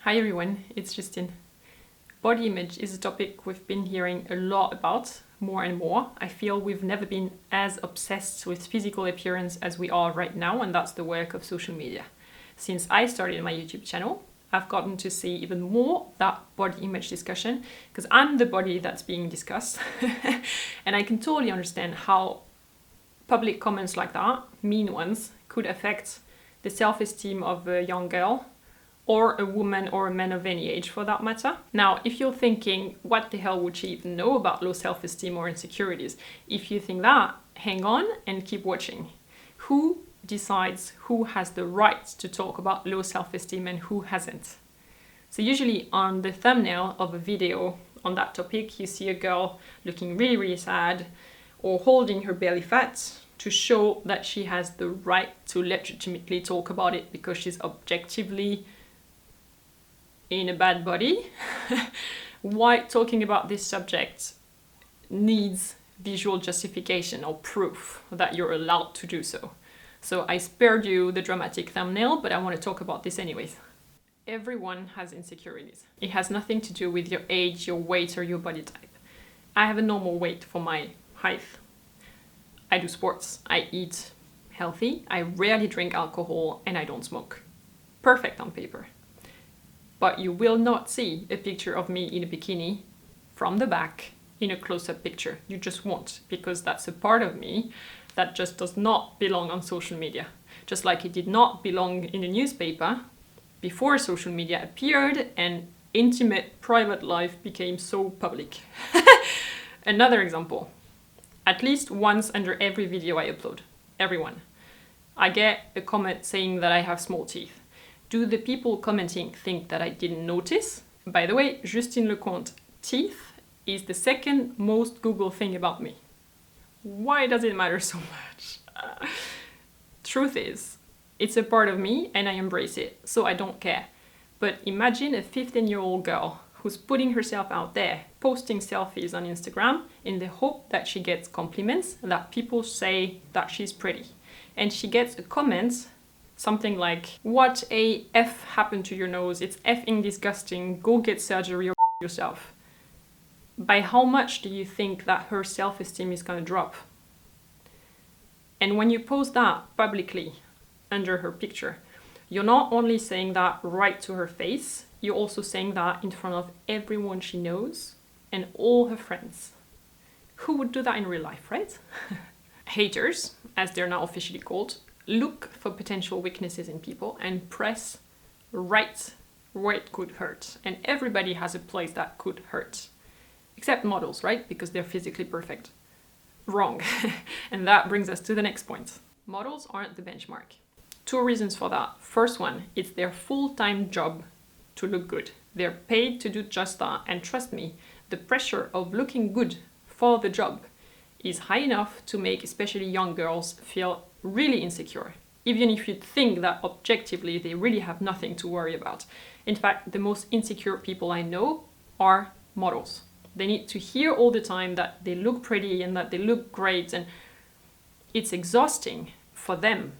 Hi everyone, it's Justine. Body image is a topic we've been hearing a lot about, more and more. I feel we've never been as obsessed with physical appearance as we are right now, and that's the work of social media. Since I started my YouTube channel, I've gotten to see even more that body image discussion, because I'm the body that's being discussed. And I can totally understand how public comments like that, mean ones, could affect the self-esteem of a young girl, or a woman or a man of any age for that matter. Now, if you're thinking, what the hell would she even know about low self-esteem or insecurities? If you think that, hang on and keep watching. Who decides who has the right to talk about low self-esteem and who hasn't? So usually on the thumbnail of a video on that topic, you see a girl looking really, really sad or holding her belly fat to show that she has the right to legitimately talk about it because she's objectively in a bad body. Why talking about this subject needs visual justification or proof that you're allowed to do so. So I spared you the dramatic thumbnail, but I want to talk about this anyways. Everyone has insecurities. It has nothing to do with your age, your weight, or your body type. I have a normal weight for my height. I do sports, I eat healthy, I rarely drink alcohol, and I don't smoke. Perfect on paper. But you will not see a picture of me in a bikini from the back in a close-up picture. You just won't, because that's a part of me that just does not belong on social media. Just like it did not belong in a newspaper before social media appeared and intimate private life became so public. Another example. At least once under every video I upload. Everyone. I get a comment saying that I have small teeth. Do the people commenting think that I didn't notice? By the way, Justine Leconte, teeth is the second most Googled thing about me. Why does it matter so much? Truth is, it's a part of me and I embrace it, so I don't care. But imagine a 15-year-old girl who's putting herself out there, posting selfies on Instagram in the hope that she gets compliments, that people say that she's pretty. And she gets a comment, something like, what a F happened to your nose, it's effing disgusting, go get surgery or yourself. By how much do you think that her self-esteem is gonna drop? And when you post that publicly under her picture, you're not only saying that right to her face, you're also saying that in front of everyone she knows and all her friends. Who would do that in real life, right? Haters, as they're now officially called, look for potential weaknesses in people and press right where it could hurt. And everybody has a place that could hurt. Except models, right? Because they're physically perfect. Wrong. And that brings us to the next point. Models aren't the benchmark. Two reasons for that. First one, it's their full-time job to look good. They're paid to do just that. And trust me, the pressure of looking good for the job is high enough to make especially young girls feel really insecure, even if you think that objectively they really have nothing to worry about. In fact, the most insecure people I know are models. They need to hear all the time that they look pretty and that they look great, and it's exhausting for them.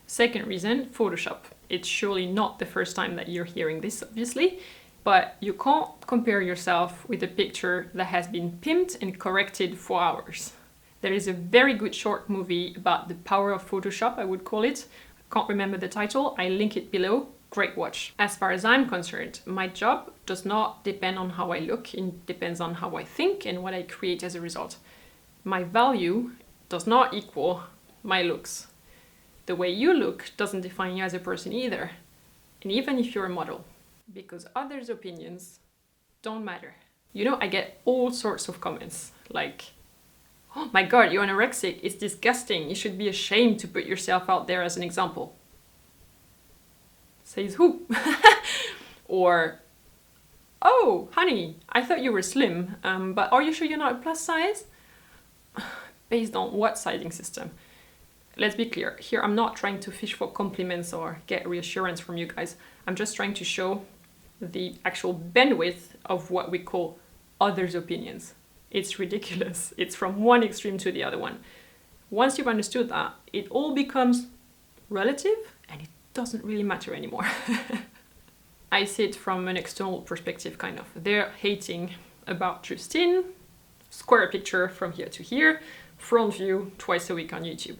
Second reason, Photoshop. It's surely not the first time that you're hearing this, obviously, but you can't compare yourself with a picture that has been pimped and corrected for hours. There is a very good short movie about the power of Photoshop, I would call it. I can't remember the title, I link it below. Great watch. As far as I'm concerned, my job does not depend on how I look, it depends on how I think and what I create as a result. My value does not equal my looks. The way you look doesn't define you as a person either, and even if you're a model, because others' opinions don't matter. You know, I get all sorts of comments, like, oh my god, you're anorexic, it's disgusting, you should be ashamed to put yourself out there as an example. Says who? Or, oh, honey, I thought you were slim, but are you sure you're not plus size? Based on what sizing system? Let's be clear, here I'm not trying to fish for compliments or get reassurance from you guys. I'm just trying to show the actual bandwidth of what we call others' opinions. It's ridiculous. It's from one extreme to the other one. Once you've understood that, it all becomes relative and it doesn't really matter anymore. I see it from an external perspective, kind of. They're hating about Justine, square picture from here to here, front view twice a week on YouTube.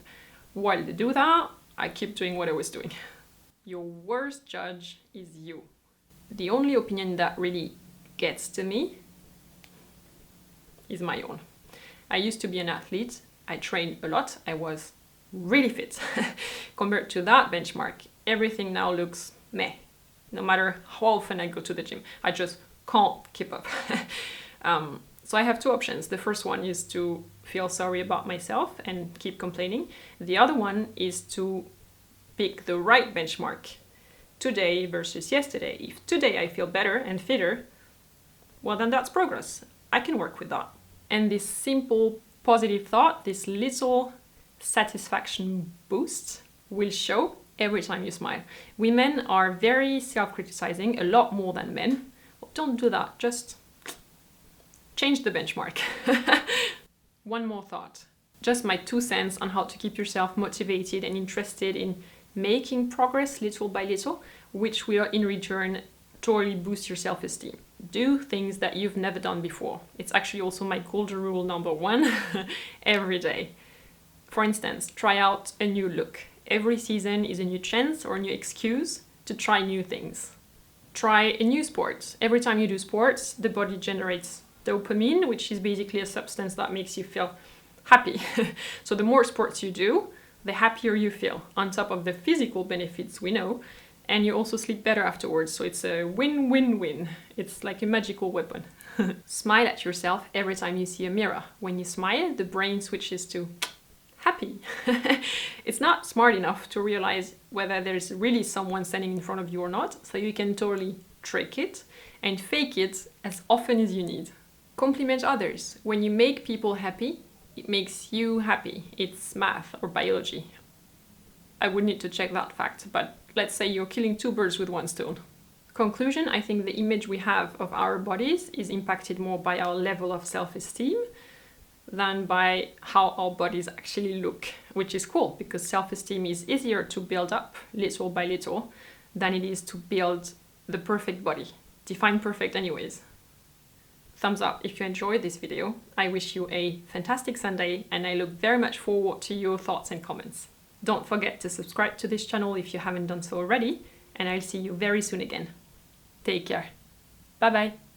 While they do that, I keep doing what I was doing. Your worst judge is you. The only opinion that really gets to me is my own. I used to be an athlete. I trained a lot. I was really fit. Compared to that benchmark, everything now looks meh. No matter how often I go to the gym, I just can't keep up. So I have two options. The first one is to feel sorry about myself and keep complaining. The other one is to pick the right benchmark today versus yesterday. If today I feel better and fitter, well, then that's progress. I can work with that. And this simple positive thought, this little satisfaction boost, will show every time you smile. Women are very self-criticizing, a lot more than men. Well, don't do that. Just change the benchmark. One more thought. Just my 2 cents on how to keep yourself motivated and interested in making progress little by little, which will in return totally boost your self-esteem. Do things that you've never done before. It's actually also my golden rule number 1 every day. For instance, try out a new look. Every season is a new chance or a new excuse to try new things. Try a new sport. Every time you do sports, the body generates dopamine, which is basically a substance that makes you feel happy. So the more sports you do, the happier you feel, on top of the physical benefits we know, and you also sleep better afterwards. So it's a win-win-win. It's like a magical weapon. Smile at yourself every time you see a mirror. When you smile, the brain switches to happy. It's not smart enough to realize whether there's really someone standing in front of you or not, so you can totally trick it and fake it as often as you need. Compliment others. When you make people happy, it makes you happy. It's math or biology. I would need to check that fact, but let's say you're killing 2 birds with 1 stone. Conclusion, I think the image we have of our bodies is impacted more by our level of self-esteem than by how our bodies actually look, which is cool because self-esteem is easier to build up little by little than it is to build the perfect body. Define perfect anyways. Thumbs up if you enjoyed this video. I wish you a fantastic Sunday and I look very much forward to your thoughts and comments. Don't forget to subscribe to this channel if you haven't done so already, and I'll see you very soon again. Take care. Bye bye.